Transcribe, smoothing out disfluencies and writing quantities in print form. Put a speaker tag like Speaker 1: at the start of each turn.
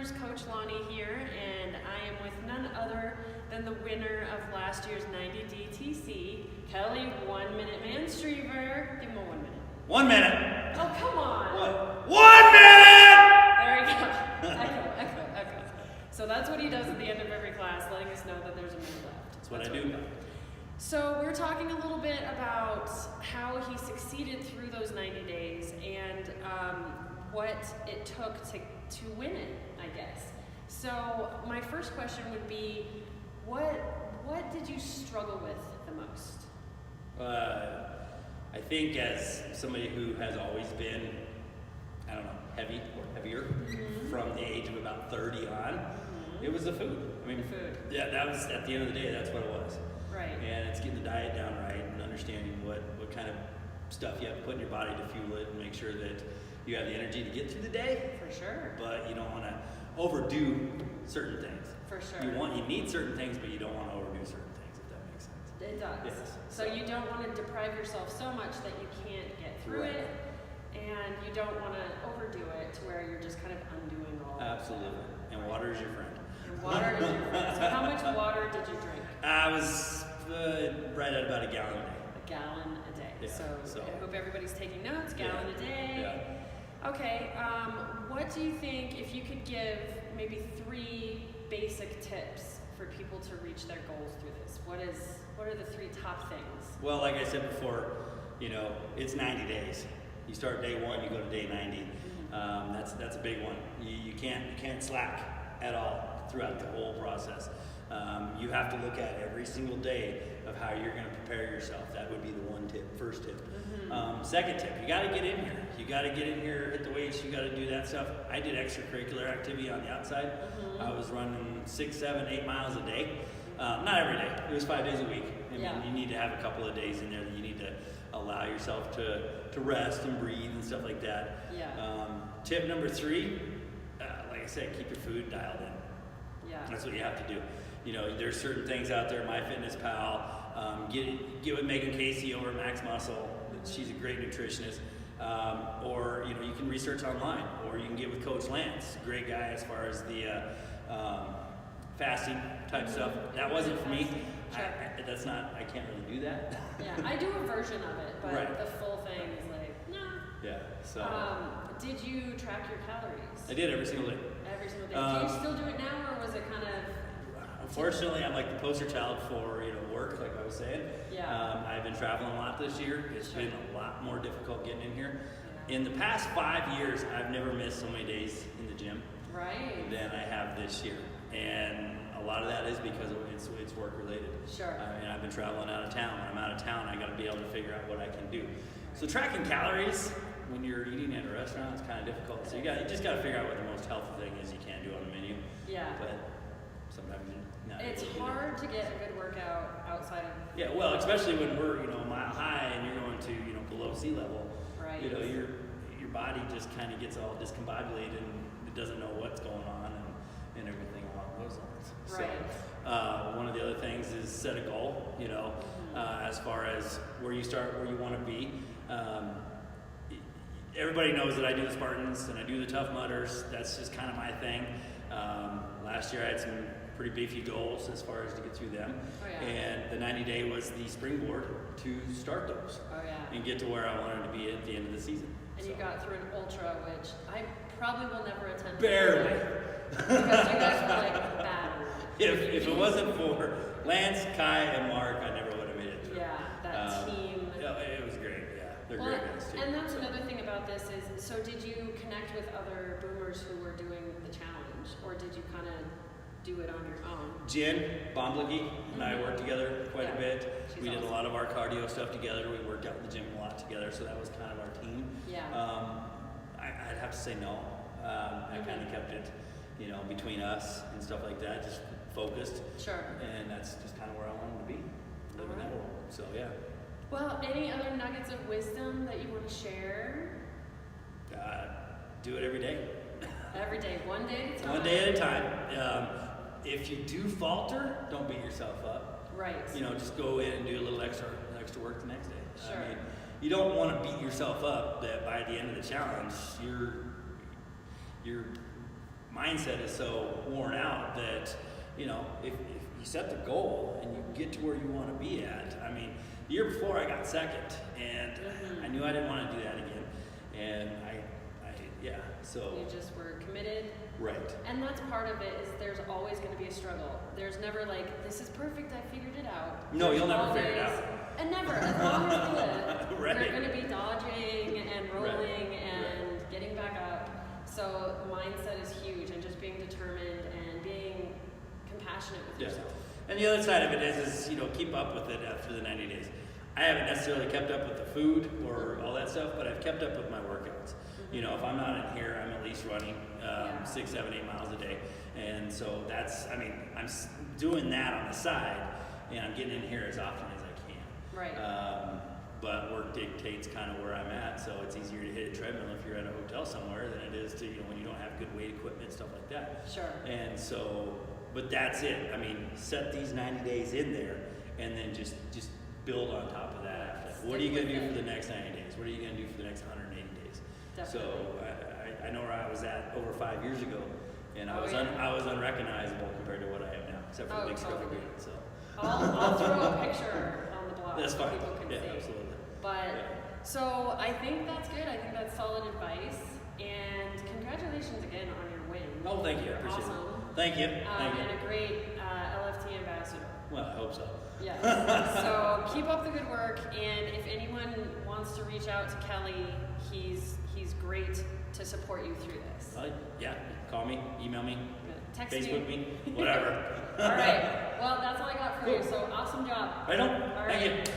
Speaker 1: Strever's Coach Lonnie here, and I am with none other than the winner of last year's 90 DTC, Kelly 1 Minute Man Strever. Give him a 1 minute.
Speaker 2: 1 minute.
Speaker 1: Oh, come on.
Speaker 2: What? 1 minute!
Speaker 1: There we go. Echo. So that's what he does at the end of every class, letting us know that there's a minute left.
Speaker 2: That's what I do.
Speaker 1: So we're talking a little bit about how he succeeded through those 90 days and what it took to win it, I guess. So my first question would be, what did you struggle with the most?
Speaker 2: I think as somebody who has always been, I don't know, heavy or heavier from the age of about 30 on, it was the food. I mean,
Speaker 1: the food.
Speaker 2: Yeah, that was, at the end of the day, that's what it was.
Speaker 1: Right.
Speaker 2: And it's getting the diet down right and understanding what kind of stuff you have to put in your body to fuel it and make sure that you have the energy to get through the day.
Speaker 1: For sure.
Speaker 2: But you don't want to overdo certain things.
Speaker 1: For sure.
Speaker 2: You need certain things, but you don't want to overdo certain things, if that makes sense.
Speaker 1: It does.
Speaker 2: Yes.
Speaker 1: So you don't want to deprive yourself so much that you can't get through
Speaker 2: Right.
Speaker 1: it, and you don't want to overdo it to where you're just kind of undoing all
Speaker 2: Absolutely.
Speaker 1: of that.
Speaker 2: And water is your friend.
Speaker 1: And water is your friend. So how much water did you drink?
Speaker 2: I was right at about a gallon a day.
Speaker 1: A gallon a day.
Speaker 2: Yeah,
Speaker 1: So
Speaker 2: so-
Speaker 1: I hope everybody's taking notes. Gallon a day.
Speaker 2: Yeah.
Speaker 1: Okay. What do you think, if you could give maybe 3 basic tips for people to reach their goals through this? What are the 3 top things?
Speaker 2: Well, like I said before, it's 90 days. You start day 1, you go to day 90. That's a big one. You can't slack at all throughout the whole process. You have to look at every single day of how you're going to prepare yourself. That would be the first tip. Second tip, you got to get in here. You got to get in here, hit the weights, you got to do that stuff. I did extracurricular activity on the outside. I was running 6, 7, 8 miles a day. Not every day. It was 5 days a week. I mean, you need to have a couple of days in there that you need to allow yourself to rest and breathe and stuff like that.
Speaker 1: Yeah.
Speaker 2: Tip number 3, like I said, keep your food dialed in.
Speaker 1: Yeah.
Speaker 2: That's what you have to do. There's certain things out there, MyFitnessPal, get with Megan Casey over at Max Muscle. She's a great nutritionist. Or you can research online, or you can get with Coach Lance, great guy as far as the fasting type stuff. That wasn't for me.
Speaker 1: Sure.
Speaker 2: I can't really do that.
Speaker 1: Yeah, I do a version of it, but
Speaker 2: Right.
Speaker 1: the full thing is like, nah.
Speaker 2: Yeah. So
Speaker 1: Did you track your calories?
Speaker 2: I did every single day.
Speaker 1: Every single day. Do you still do it now, or was it kind of?
Speaker 2: Unfortunately, I'm like the poster child for work, like I was saying.
Speaker 1: Yeah.
Speaker 2: I've been traveling a lot this year. It's been a lot more difficult getting in here. In the past 5 years, I've never missed so many days in the gym than I have this year, and a lot of that is because it's work related.
Speaker 1: Sure.
Speaker 2: I've been traveling out of town. When I'm out of town, I got to be able to figure out what I can do. So tracking calories when you're eating at a restaurant is kind of difficult. So you just got to figure out what the most healthy thing is you can do on the menu.
Speaker 1: Yeah.
Speaker 2: But sometimes you're not
Speaker 1: It's
Speaker 2: able to do it.
Speaker 1: hard to get a good workout outside of.
Speaker 2: Yeah, well, especially when we're a mile high and you're going to below sea level.
Speaker 1: Right.
Speaker 2: Your body just kind of gets all discombobulated and it doesn't know what's going on and everything along those lines.
Speaker 1: Right.
Speaker 2: So one of the other things is set a goal. As far as where you start, where you want to be. Everybody knows that I do the Spartans and I do the Tough Mudders. That's just kind of my thing. Last year I had some pretty beefy goals as far as to get through them.
Speaker 1: Oh, yeah.
Speaker 2: And the 90-day was the springboard to start those and get to where I wanted to be at the end of the season.
Speaker 1: And you got through an ultra, which I probably will never attempt.
Speaker 2: Barely.
Speaker 1: Because you guys were like battered.
Speaker 2: If it wasn't for Lance, Kai, and Mark, I never would have made it through.
Speaker 1: Yeah, that team.
Speaker 2: Yeah, it was great. Yeah, they're great guys too.
Speaker 1: And that's another thing about this is, so did you connect with other boomers who were doing the challenge, or did you kind of do it on your own?
Speaker 2: Jen Bomblicki and I worked together quite a bit.
Speaker 1: She's
Speaker 2: We did
Speaker 1: awesome.
Speaker 2: a lot of our cardio stuff together. We worked out in the gym a lot together, so that was kind of our team.
Speaker 1: Yeah.
Speaker 2: I'd have to say no. I kind of kept it, between us and stuff like that, just focused.
Speaker 1: Sure.
Speaker 2: And that's just kind of where I wanted to be, live in that world. So yeah.
Speaker 1: Well, any other nuggets of wisdom that you want to share?
Speaker 2: Do it every day.
Speaker 1: Every day, one day at a time.
Speaker 2: One day at a time. If you do falter, don't beat yourself up.
Speaker 1: Right.
Speaker 2: Just go in and do a little extra work the next day.
Speaker 1: Sure.
Speaker 2: I mean, you don't want to beat yourself up that by the end of the challenge you're mindset is so worn out that, you know, if you set the goal and you get to where you want to be at. I mean, the year before I got second, and I knew I didn't want to do that again, and so.
Speaker 1: You just were committed.
Speaker 2: Right.
Speaker 1: And that's part of it, is there's always going to be a struggle. There's never like, this is perfect, I figured it out.
Speaker 2: No,
Speaker 1: There's
Speaker 2: you'll never figure it
Speaker 1: always-
Speaker 2: out.
Speaker 1: And never, as long as you live,
Speaker 2: Right.
Speaker 1: you're going to be dodging and rolling
Speaker 2: Right.
Speaker 1: and getting back up. So mindset is huge, and just being determined and being compassionate with
Speaker 2: Yeah.
Speaker 1: yourself.
Speaker 2: And the other side of it is, you know, keep up with it after the 90 days. I haven't necessarily kept up with the food or all that stuff, but I've kept up with my workouts. You know, if I'm not in here, I'm at least running 6, 7, 8 miles a day. And so that's, I mean, I'm doing that on the side, and I'm getting in here as often as I can.
Speaker 1: Right.
Speaker 2: But work dictates kind of where I'm at, so it's easier to hit a treadmill if you're at a hotel somewhere than it is to, you know, when you don't have good weight equipment, stuff like that.
Speaker 1: Sure.
Speaker 2: And so, but that's it. I mean, set these 90 days in there, and then just build on top of that after that. What are you going to do for the next 90 days? What are you going to do for the next 180 days?
Speaker 1: Definitely.
Speaker 2: So I know where I was at over 5 years ago, and I was
Speaker 1: yeah.
Speaker 2: I was unrecognizable compared to what I am now, except for the big scruffy
Speaker 1: totally.
Speaker 2: beard. So
Speaker 1: I'll throw a picture on the blog
Speaker 2: that's
Speaker 1: so
Speaker 2: fine.
Speaker 1: people can
Speaker 2: Yeah,
Speaker 1: see.
Speaker 2: absolutely.
Speaker 1: But
Speaker 2: Yeah.
Speaker 1: so I think that's good. I think that's solid advice. And congratulations again on your win.
Speaker 2: Oh, thank you. I
Speaker 1: You're
Speaker 2: appreciate
Speaker 1: awesome.
Speaker 2: it. Thank you. Thank you.
Speaker 1: And a great LFT ambassador.
Speaker 2: Well, I hope so.
Speaker 1: Yes. So keep up the good work. And if anyone wants to reach out to Kelly, he's great to support you through this.
Speaker 2: Yeah, call me, email me,
Speaker 1: Text
Speaker 2: Facebook
Speaker 1: me.
Speaker 2: me, whatever.
Speaker 1: All right. Well, that's all I got for you. So awesome job.
Speaker 2: Right on.
Speaker 1: All
Speaker 2: Thank
Speaker 1: right.
Speaker 2: you.